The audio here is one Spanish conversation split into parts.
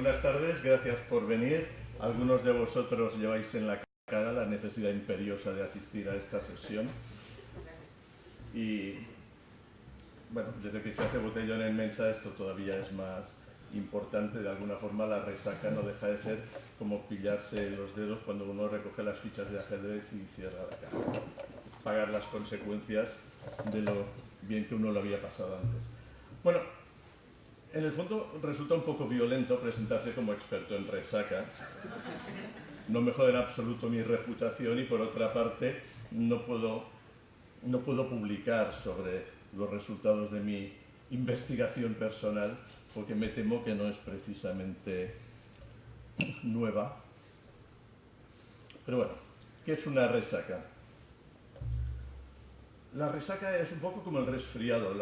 Buenas tardes, gracias por venir. Algunos de vosotros lleváis en la cara la necesidad imperiosa de asistir a esta sesión. Y bueno, desde que se hace botellón en Mensa esto todavía es más importante. De alguna forma la resaca no deja de ser como pillarse los dedos cuando uno recoge las fichas de ajedrez y cierra la cara. Pagar las consecuencias de lo bien que uno lo había pasado antes. Bueno, en el fondo resulta un poco violento presentarse como experto en resacas. No me jode en absoluto mi reputación y por otra parte no puedo publicar sobre los resultados de mi investigación personal porque me temo que no es precisamente nueva. Pero bueno, ¿qué es una resaca? La resaca es un poco como el resfriado,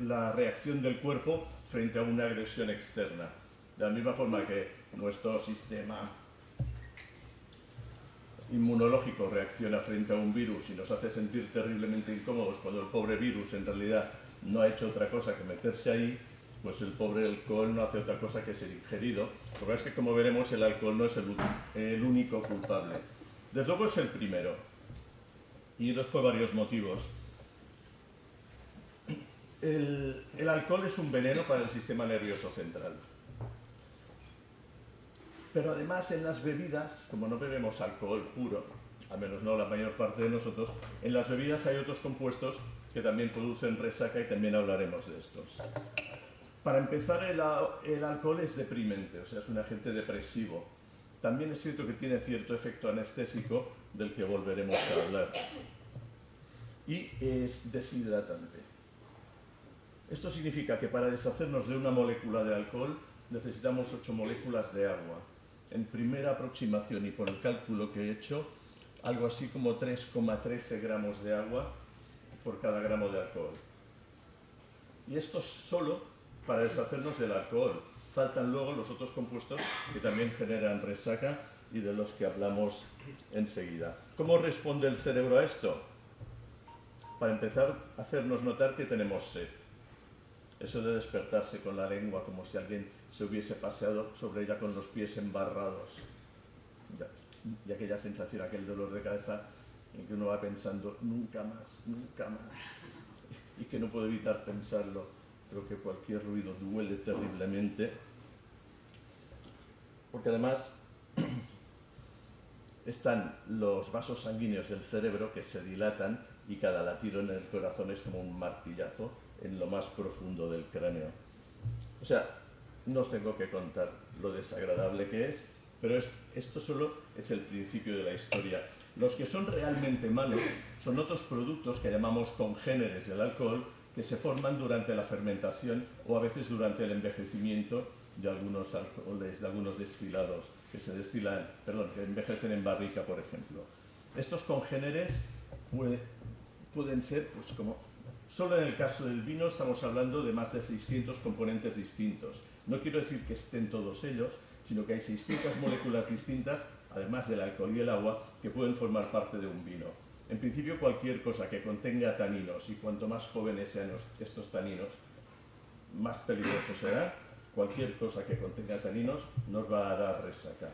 la reacción del cuerpo frente a una agresión externa. De la misma forma que nuestro sistema inmunológico reacciona frente a un virus y nos hace sentir terriblemente incómodos cuando el pobre virus en realidad no ha hecho otra cosa que meterse ahí, pues el pobre alcohol no hace otra cosa que ser ingerido. Lo que es que, como veremos, el alcohol no es el único culpable. Desde luego es el primero, y esto es por varios motivos. El alcohol es un veneno para el sistema nervioso central. Pero además en las bebidas, como no bebemos alcohol puro, al menos no la mayor parte de nosotros, en las bebidas hay otros compuestos que también producen resaca y también hablaremos de estos. Para empezar, el alcohol es deprimente, o sea, es un agente depresivo. También es cierto que tiene cierto efecto anestésico del que volveremos a hablar. Y es deshidratante. Esto significa que para deshacernos de una molécula de alcohol necesitamos 8 moléculas de agua. En primera aproximación y por el cálculo que he hecho, algo así como 3,13 gramos de agua por cada gramo de alcohol. Y esto es solo para deshacernos del alcohol. Faltan luego los otros compuestos que también generan resaca y de los que hablamos enseguida. ¿Cómo responde el cerebro a esto? Para empezar, hacernos notar que tenemos sed. Eso de despertarse con la lengua como si alguien se hubiese paseado sobre ella con los pies embarrados. Y aquella sensación, aquel dolor de cabeza en que uno va pensando nunca más, nunca más. Y que no puedo evitar pensarlo. Creo que cualquier ruido duele terriblemente. Porque además están los vasos sanguíneos del cerebro que se dilatan y cada latido en el corazón es como un martillazo en lo más profundo del cráneo. O sea, no os tengo que contar lo desagradable que es, pero esto solo es el principio de la historia. Los que son realmente malos son otros productos que llamamos congéneres del alcohol que se forman durante la fermentación o a veces durante el envejecimiento de algunos alcoholes, de algunos destilados que se destilan, que envejecen en barrica, por ejemplo. Estos congéneres pueden ser, pues como solo en el caso del vino estamos hablando de más de 600 componentes distintos. No quiero decir que estén todos ellos, sino que hay 600 moléculas distintas, además del alcohol y el agua, que pueden formar parte de un vino. En principio, cualquier cosa que contenga taninos, y cuanto más jóvenes sean estos taninos, más peligroso será. Cualquier cosa que contenga taninos nos va a dar resaca.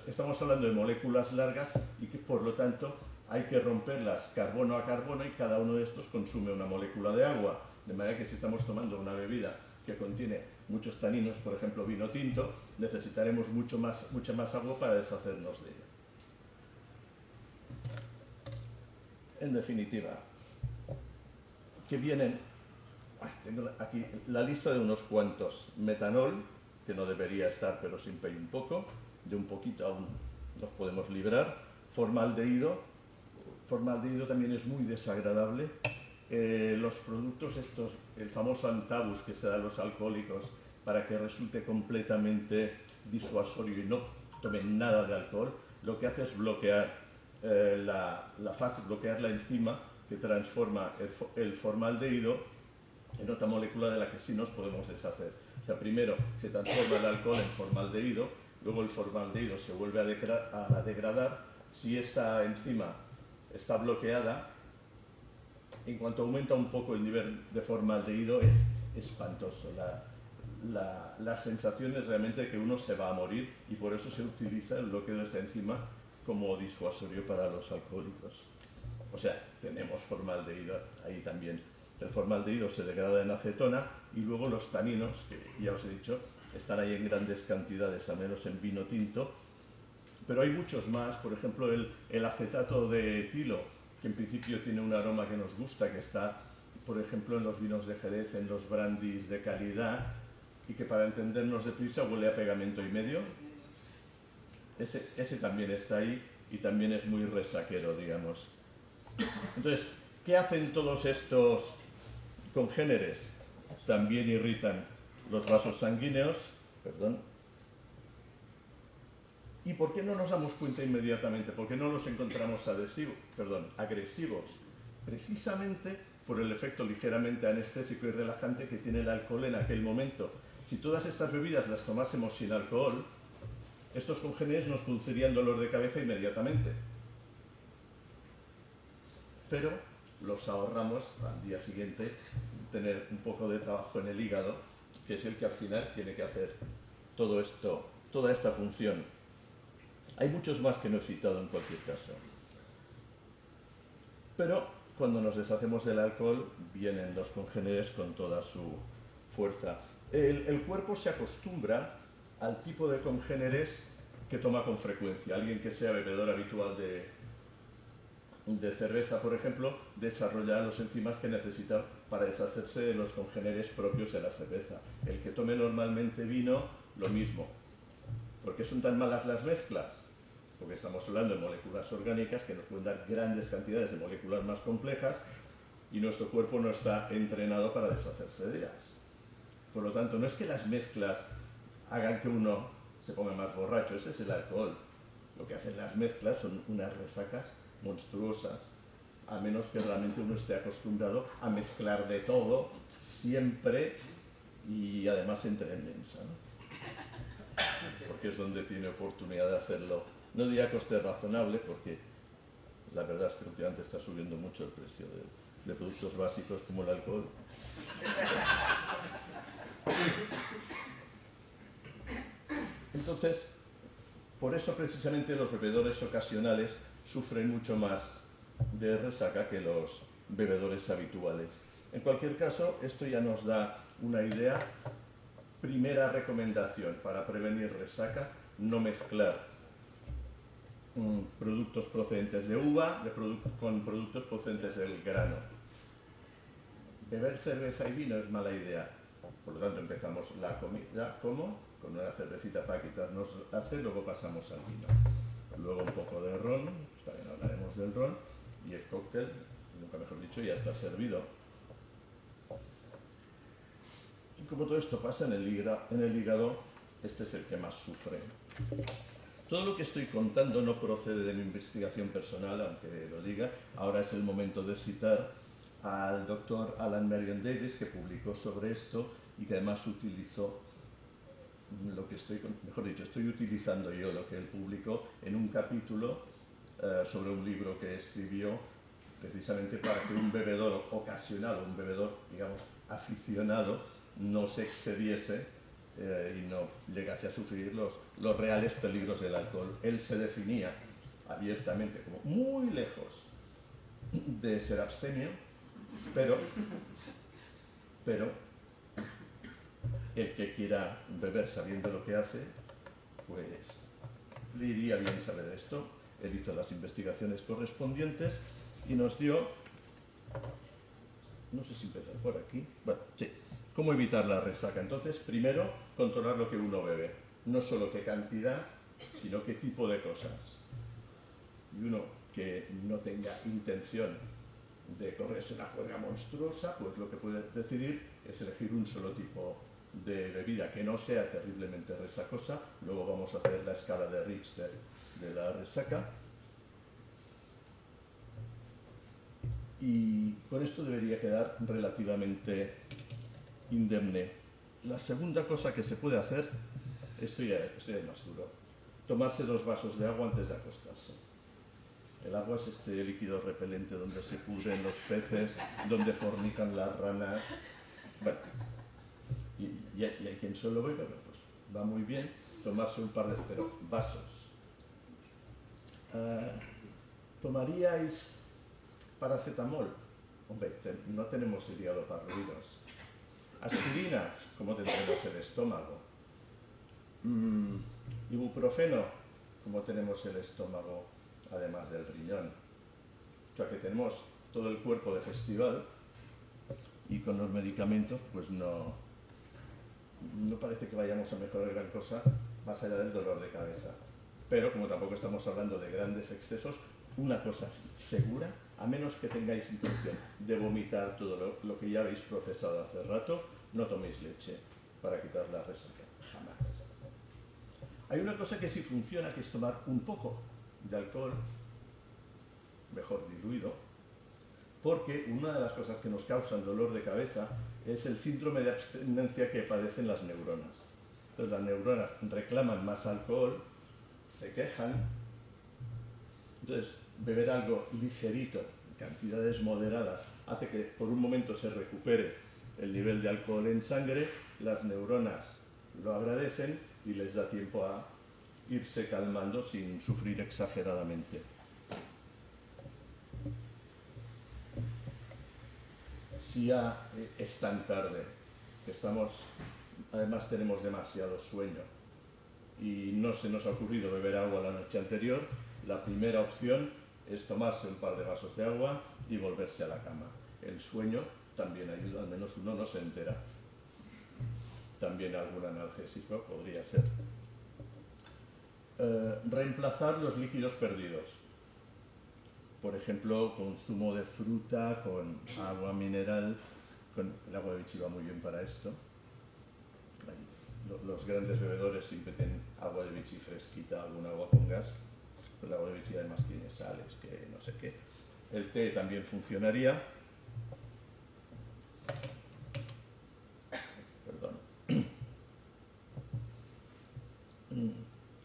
Estamos hablando de moléculas largas y que, por lo tanto, hay que romperlas carbono a carbono y cada uno de estos consume una molécula de agua. De manera que si estamos tomando una bebida que contiene muchos taninos, por ejemplo vino tinto, necesitaremos mucha más agua para deshacernos de ella. En definitiva, que vienen, tengo aquí la lista de unos cuantos: metanol, que no debería estar pero siempre hay un poco, de un poquito aún nos podemos librar, formaldehído también es muy desagradable. Los productos estos, el famoso antabus que se da a los alcohólicos para que resulte completamente disuasorio y no tomen nada de alcohol, lo que hace es bloquear bloquear la enzima que transforma el formaldehído en otra molécula de la que sí nos podemos deshacer. O sea, primero se transforma el alcohol en formaldehído, luego el formaldehído se vuelve a degradar. Si esa enzima está bloqueada, en cuanto aumenta un poco el nivel de formaldehído es espantoso. la sensación es realmente que uno se va a morir y por eso se utiliza el bloqueo de esta enzima como disuasorio para los alcohólicos. O sea, tenemos formaldehído ahí también. El formaldehído se degrada en acetona y luego los taninos, que ya os he dicho, están ahí en grandes cantidades, al menos en vino tinto, pero hay muchos más. Por ejemplo, el acetato de etilo, que en principio tiene un aroma que nos gusta, que está, por ejemplo, en los vinos de Jerez, en los brandis de calidad, y que para entendernos deprisa huele a pegamento y medio. Ese también está ahí y también es muy resaquero, digamos. Entonces, ¿qué hacen todos estos congéneres? También irritan los vasos sanguíneos, perdón. ¿Y por qué no nos damos cuenta inmediatamente? ¿Por qué no los encontramos agresivos? Precisamente por el efecto ligeramente anestésico y relajante que tiene el alcohol en aquel momento. Si todas estas bebidas las tomásemos sin alcohol, estos congéneres nos producirían dolor de cabeza inmediatamente. Pero los ahorramos al día siguiente tener un poco de trabajo en el hígado, que es el que al final tiene que hacer todo esto, toda esta función. Hay muchos más que no he citado en cualquier caso. Pero cuando nos deshacemos del alcohol, vienen los congéneres con toda su fuerza. El cuerpo se acostumbra al tipo de congéneres que toma con frecuencia. Alguien que sea bebedor habitual de cerveza, por ejemplo, desarrollará los enzimas que necesita para deshacerse de los congéneres propios de la cerveza. El que tome normalmente vino, lo mismo. ¿Por qué son tan malas las mezclas? Porque estamos hablando de moléculas orgánicas que nos pueden dar grandes cantidades de moléculas más complejas y nuestro cuerpo no está entrenado para deshacerse de ellas. Por lo tanto, no es que las mezclas hagan que uno se ponga más borracho, ese es el alcohol. Lo que hacen las mezclas son unas resacas monstruosas, a menos que realmente uno esté acostumbrado a mezclar de todo, siempre, y además entre en mensa, ¿no? Porque es donde tiene oportunidad de hacerlo. No diría a coste razonable, porque la verdad es que últimamente está subiendo mucho el precio de productos básicos como el alcohol. Entonces, por eso precisamente los bebedores ocasionales sufren mucho más de resaca que los bebedores habituales. En cualquier caso, esto ya nos da una idea. Primera recomendación para prevenir resaca: no mezclar productos procedentes de uva con productos procedentes del grano. Beber cerveza y vino es mala idea. Por lo tanto, empezamos la comida con una cervecita para quitarnos la sed, luego pasamos al vino. Luego un poco de ron, también hablaremos del ron, y el cóctel, nunca mejor dicho, ya está servido. Y como todo esto pasa en el hígado, este es el que más sufre. Todo lo que estoy contando no procede de mi investigación personal, aunque lo diga. Ahora es el momento de citar al doctor Alan Marion Davis, que publicó sobre esto y que además utilizó lo que estoy utilizando yo, lo que él publicó en un capítulo sobre un libro que escribió precisamente para que un bebedor ocasional, un bebedor, digamos, aficionado, no se excediese y no llegase a sufrir los reales peligros del alcohol. Él se definía abiertamente como muy lejos de ser abstemio, pero el que quiera beber sabiendo lo que hace, pues le iría bien saber esto. Él hizo las investigaciones correspondientes y nos dio, no sé si empezar por aquí, bueno, sí, cómo evitar la resaca. Entonces, primero, controlar lo que uno bebe, no solo qué cantidad, sino qué tipo de cosas. Y uno que no tenga intención de correrse una juerga monstruosa, pues lo que puede decidir es elegir un solo tipo de bebida que no sea terriblemente resacosa. Luego vamos a hacer la escala de Richter de la resaca. Y con esto debería quedar relativamente indemne. La segunda cosa que se puede hacer, esto ya es más duro, tomarse 2 vasos de agua antes de acostarse. El agua es este líquido repelente donde se pudren los peces, donde fornican las ranas. Bueno, Y hay quien solo bebe, pues va muy bien tomarse un par de vasos. ¿Tomaríais paracetamol? Hombre, no tenemos hígado para ruidos. Aspirinas, ¿cómo tendremos el estómago? Ibuprofeno, ¿cómo tenemos el estómago además del riñón? O sea que tenemos todo el cuerpo de festival y con los medicamentos pues no parece que vayamos a mejorar gran cosa más allá del dolor de cabeza. Pero como tampoco estamos hablando de grandes excesos, una cosa segura, a menos que tengáis intención de vomitar todo lo que ya habéis procesado hace rato, no toméis leche para quitar la resaca, jamás. Hay una cosa que sí funciona, que es tomar un poco de alcohol, mejor diluido, porque una de las cosas que nos causan dolor de cabeza es el síndrome de abstinencia que padecen las neuronas. Entonces las neuronas reclaman más alcohol, se quejan, entonces beber algo ligerito, cantidades moderadas, hace que por un momento se recupere el nivel de alcohol en sangre, las neuronas lo agradecen y les da tiempo a irse calmando sin sufrir exageradamente. Si ya es tan tarde, que además tenemos demasiado sueño y no se nos ha ocurrido beber agua la noche anterior, la primera opción es tomarse un par de vasos de agua y volverse a la cama. El sueño también ayuda, al menos uno no se entera. También algún analgésico podría ser. Reemplazar los líquidos perdidos. Por ejemplo, con zumo de fruta, con agua mineral, el agua de bichi va muy bien para esto. Los grandes bebedores siempre tienen agua de bichi fresquita, algún agua con gas. Pero el agua de bichi además tiene sales, que no sé qué. El té también funcionaría. Perdón.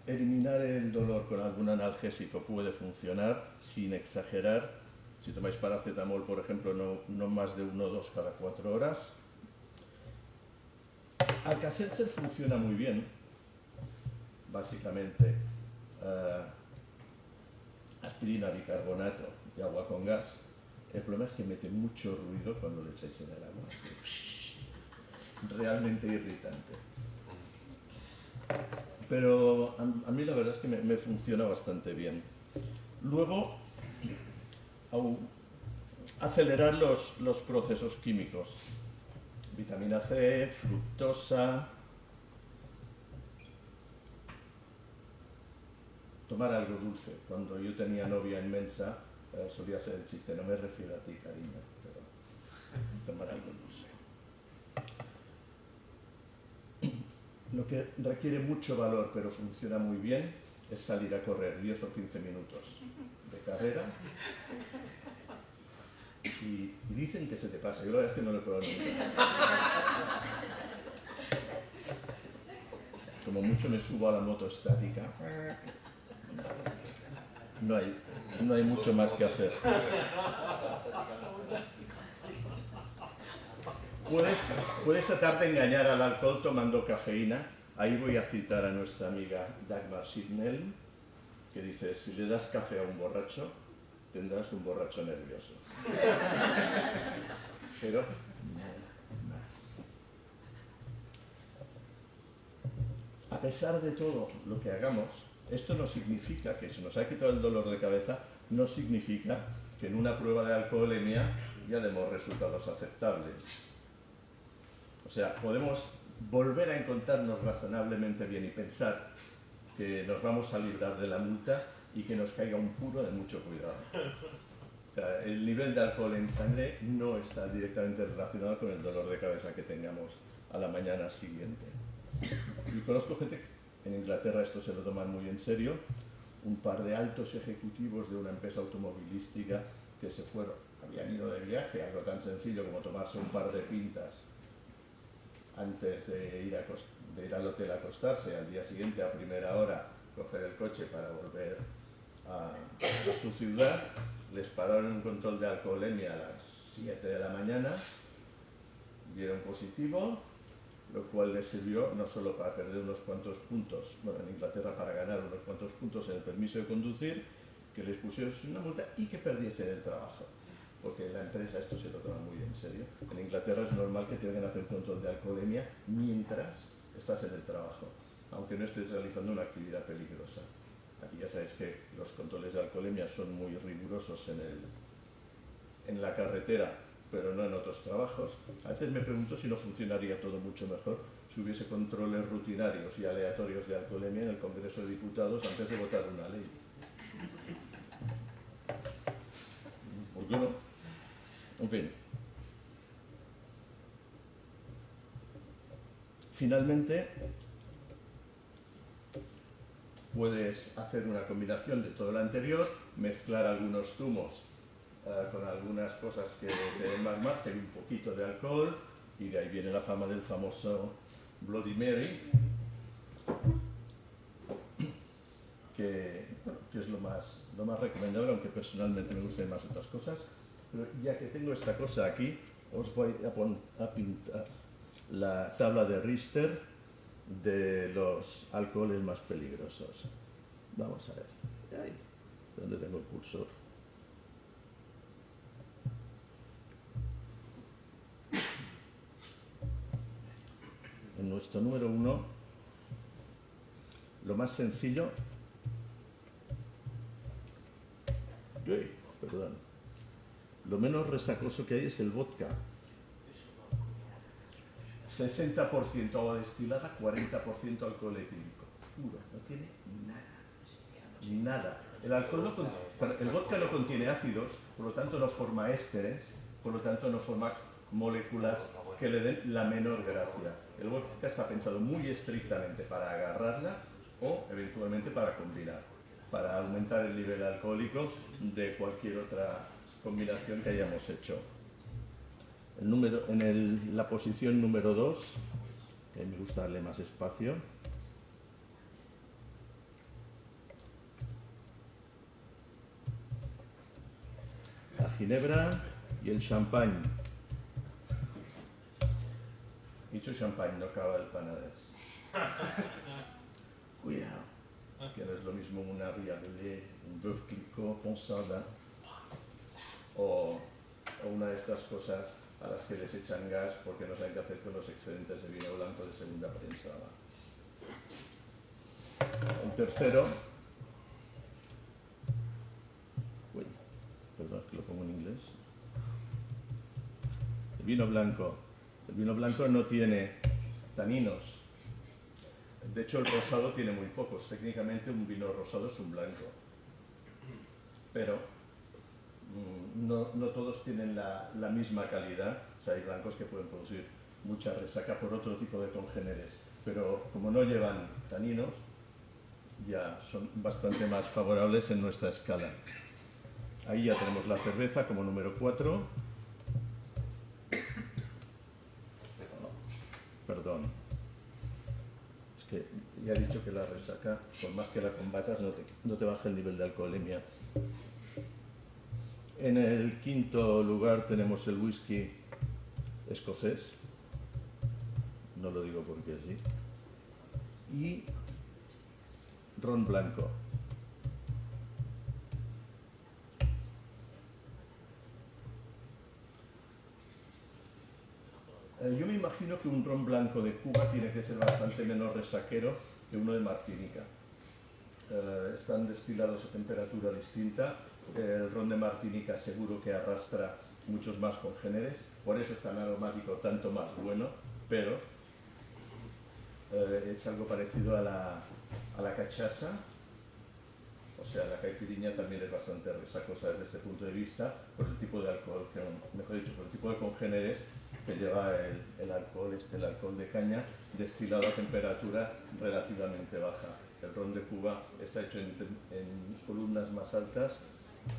Eliminar el dolor con algún analgésico puede funcionar sin exagerar. Si tomáis paracetamol, por ejemplo, no más de 1 o 2 cada 4 horas. Alka-Seltzer funciona muy bien. Básicamente, aspirina, bicarbonato y agua con gas. El problema es que mete mucho ruido cuando le echáis en el agua. Realmente irritante. Pero a mí la verdad es que me funciona bastante bien. Luego, acelerar los procesos químicos. Vitamina C, fructosa. Tomar algo dulce. Cuando yo tenía novia inmensa, solía hacer el chiste, no me refiero a ti, cariño, pero tomar algo dulce. Lo que requiere mucho valor, pero funciona muy bien, es salir a correr 10 o 15 minutos de carrera. Y dicen que se te pasa. Yo la verdad es que no lo he probado nunca. Como mucho me subo a la moto estática. No hay mucho más que hacer. Puedes tratar de engañar al alcohol tomando cafeína. Ahí voy a citar a nuestra amiga Dagmar Sidnell, que dice, si le das café a un borracho, tendrás un borracho nervioso. Pero no más. A pesar de todo lo que hagamos, esto no significa que se nos ha quitado el dolor de cabeza, no significa que en una prueba de alcoholemia ya demos resultados aceptables. O sea, podemos volver a encontrarnos razonablemente bien y pensar que nos vamos a librar de la multa y que nos caiga un puro de mucho cuidado. O sea, el nivel de alcohol en sangre no está directamente relacionado con el dolor de cabeza que tengamos a la mañana siguiente. Y conozco gente, en Inglaterra esto se lo toman muy en serio, un par de altos ejecutivos de una empresa automovilística que habían ido de viaje, algo tan sencillo como tomarse un par de pintas antes de ir al hotel a acostarse, al día siguiente a primera hora coger el coche para volver a su ciudad, les pararon un control de alcoholemia a las 7 de la mañana, dieron positivo, lo cual les sirvió no solo para perder unos cuantos puntos, bueno, en Inglaterra para ganar unos cuantos puntos en el permiso de conducir, que les pusiesen una multa y que perdiesen el trabajo. Porque la empresa esto se lo toma muy en serio. En Inglaterra es normal que tengan que hacer control de alcoholemia mientras estás en el trabajo, aunque no estés realizando una actividad peligrosa. Aquí ya sabéis que los controles de alcoholemia son muy rigurosos en la carretera, pero no en otros trabajos. A veces me pregunto si no funcionaría todo mucho mejor si hubiese controles rutinarios y aleatorios de alcoholemia en el Congreso de Diputados antes de votar una ley. ¿Por qué no? En fin. Finalmente, puedes hacer una combinación de todo lo anterior, mezclar algunos zumos con algunas cosas que te den más marcha y un poquito de alcohol, y de ahí viene la fama del famoso Bloody Mary, que es lo más recomendable, aunque personalmente me gustan más otras cosas. Pero ya que tengo esta cosa aquí, os voy a pintar la tabla de Richter de los alcoholes más peligrosos. Vamos a ver. Ahí, ¿dónde tengo el cursor? En nuestro número 1, lo más sencillo, perdón, lo menos resacoso que hay es el vodka. 60% agua destilada, 40% alcohol etílico. Puro, no tiene nada. Nada. El vodka no contiene ácidos, por lo tanto no forma ésteres, por lo tanto no forma moléculas que le den la menor gracia. El vodka está pensado muy estrictamente para agarrarla o eventualmente para combinar, para aumentar el nivel alcohólico de cualquier otra combinación que hayamos hecho. La posición número 2, que a mí me gusta darle más espacio, la ginebra y el champán. Dicho champán, no acaba el panadés. Cuidado, que no es lo mismo una Riabelet, un Veuve Clicquot, Ponsardin o una de estas cosas a las que les echan gas porque no saben qué hacer con los excedentes de vino blanco de segunda prensada. El tercero, perdón, que lo pongo en inglés. El vino blanco. El vino blanco no tiene taninos. De hecho, el rosado tiene muy pocos. Técnicamente, un vino rosado es un blanco. Pero no todos tienen la misma calidad. O sea, hay blancos que pueden producir mucha resaca por otro tipo de congéneres. Pero como no llevan taninos, ya son bastante más favorables en nuestra escala. Ahí ya tenemos la cerveza como número 4. Perdón. Es que ya he dicho que la resaca, por más que la combatas, no te baja el nivel de alcoholemia. En el quinto lugar tenemos el whisky escocés. No lo digo porque sí. Y ron blanco. Yo me imagino que un ron blanco de Cuba tiene que ser bastante menos resaquero que uno de Martinica. Están destilados a temperatura distinta. El ron de Martinica seguro que arrastra muchos más congéneres, por eso es tan aromático, tanto más bueno, pero es algo parecido a la cachaza. O sea, la caipirinha también es bastante resacosa desde este punto de vista, por el tipo de alcohol, mejor dicho, por el tipo de congéneres que lleva el alcohol de caña, destilado a temperatura relativamente baja. El ron de Cuba está hecho en columnas más altas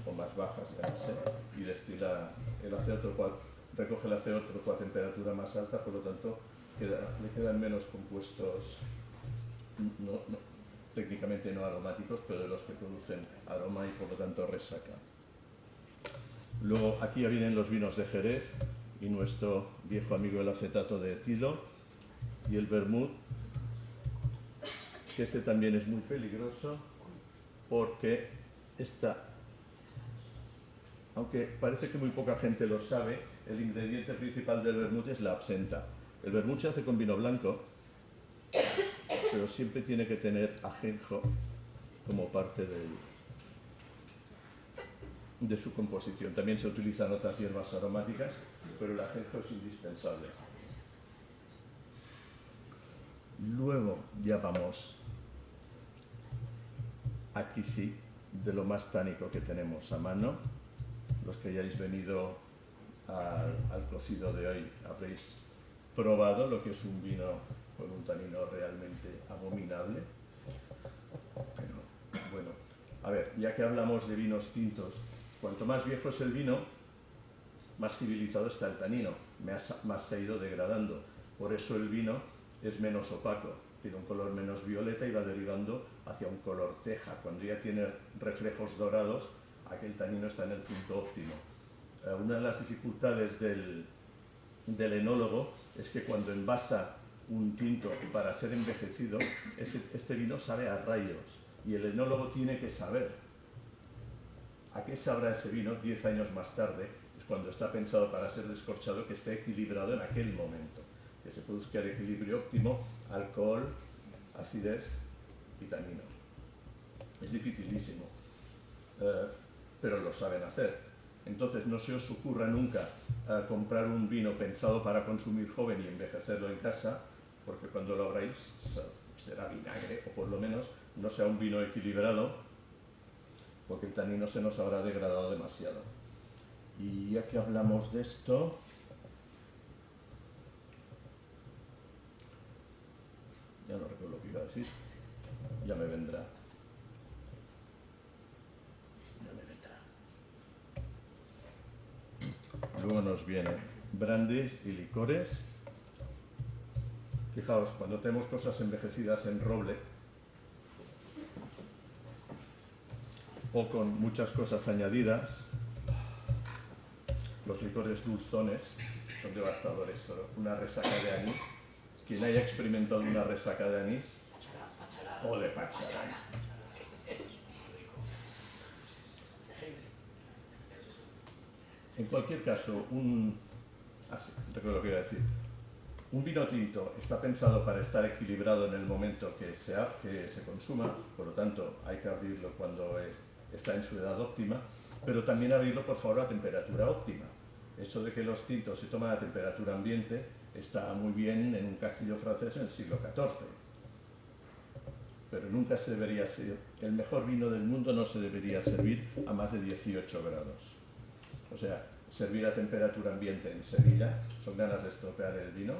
o más bajas, no sé, y destila el CO2, recoge el CO2 a temperatura más alta, por lo tanto le quedan menos compuestos técnicamente no aromáticos, pero de los que producen aroma y por lo tanto resaca. Luego aquí ya vienen los vinos de Jerez y nuestro viejo amigo el acetato de etilo. y el vermut, que este también es muy peligroso porque aunque parece que muy poca gente lo sabe, el ingrediente principal del vermut es la absenta. El vermut se hace con vino blanco, pero siempre tiene que tener ajenjo como parte de su composición. También se utilizan otras hierbas aromáticas, pero el ajenjo es indispensable. Luego ya vamos, aquí sí, de lo más tánico que tenemos a mano. Los que hayáis venido al cocido de hoy habréis probado lo que es un vino con un tanino realmente abominable. Pero, bueno, a ver, ya que hablamos de vinos tintos, cuanto más viejo es el vino, más civilizado está el tanino, más se ha ido degradando. Por eso el vino es menos opaco, tiene un color menos violeta y va derivando hacia un color teja. Cuando ya tiene reflejos dorados, aquel tanino está en el punto óptimo. Una de las dificultades del enólogo es que cuando envasa un tinto para ser envejecido, este vino sabe a rayos y el enólogo tiene que saber a qué sabrá ese vino 10 años más tarde, es cuando está pensado para ser descorchado, que esté equilibrado en aquel momento, que se produzca el equilibrio óptimo, alcohol, acidez y tanino. Es dificilísimo, pero lo saben hacer. Entonces no se os ocurra nunca comprar un vino pensado para consumir joven y envejecerlo en casa, porque cuando lo abráis será vinagre, o por lo menos no sea un vino equilibrado, porque el tanino se nos habrá degradado demasiado. Y ya que hablamos de esto, ya no recuerdo lo que iba a decir, ya me vendrá. Luego nos vienen brandies y licores. Fijaos, cuando tenemos cosas envejecidas en roble o con muchas cosas añadidas, los licores dulzones son devastadores. Pero una resaca de anís, quien haya experimentado una resaca de anís o de pacharán. En cualquier caso, recuerdo lo que iba a decir. Un vino tinto está pensado para estar equilibrado en el momento que se consuma, por lo tanto hay que abrirlo cuando está en su edad óptima, pero también abrirlo por favor a temperatura óptima. Eso de que los tintos se toman a temperatura ambiente está muy bien en un castillo francés en el siglo XIV, pero nunca se debería ser, el mejor vino del mundo no se debería servir a más de 18 grados. O sea, servir a temperatura ambiente en Sevilla son ganas de estropear el vino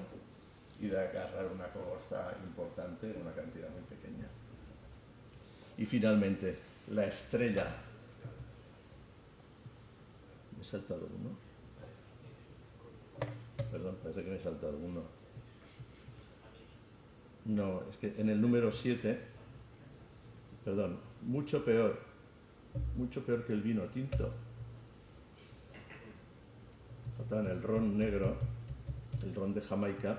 y de agarrar una cogorza importante en una cantidad muy pequeña. Y finalmente, la estrella. ¿Me he saltado uno? Perdón, parece que me he saltado uno. No, es que en el número 7, perdón, mucho peor que el vino tinto. Faltan el ron negro, el ron de Jamaica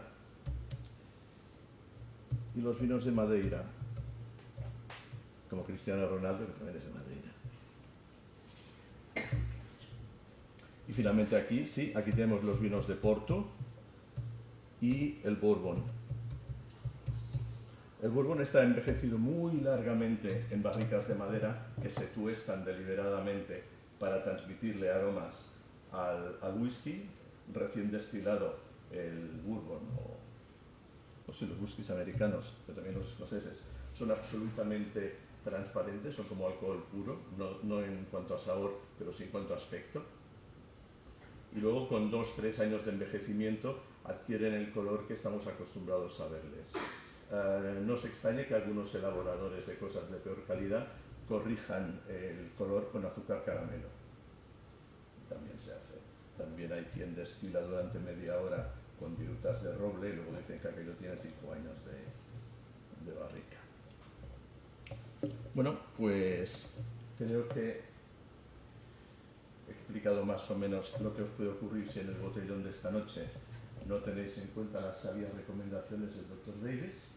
y los vinos de Madeira, como Cristiano Ronaldo, que también es de Madeira. Y finalmente aquí, sí, aquí tenemos los vinos de Porto y el Bourbon. El Bourbon está envejecido muy largamente en barricas de madera que se tuestan deliberadamente para transmitirle aromas al whisky recién destilado. El Bourbon o sí, los whiskies americanos, pero también los escoceses, son absolutamente transparentes, son como alcohol puro, no en cuanto a sabor, pero sí en cuanto a aspecto. Y luego con 2-3 años de envejecimiento adquieren el color que estamos acostumbrados a verles. No se extrañe que algunos elaboradores de cosas de peor calidad corrijan el color con azúcar caramelo. También se hace. También hay quien destila durante media hora con virutas de roble y luego dicen que aquello tiene 5 años de barrica. Bueno, pues creo que he explicado más o menos lo que os puede ocurrir si en el botellón de esta noche no tenéis en cuenta las sabias recomendaciones del Dr. Davis.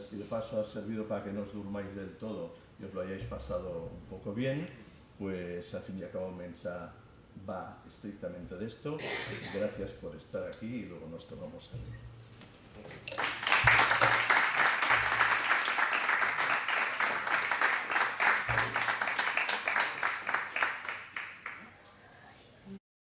Si de paso ha servido para que no os durmáis del todo y os lo hayáis pasado un poco bien, pues al fin y al cabo Mensa va estrictamente de esto. Gracias por estar aquí y luego nos tomamos a ver.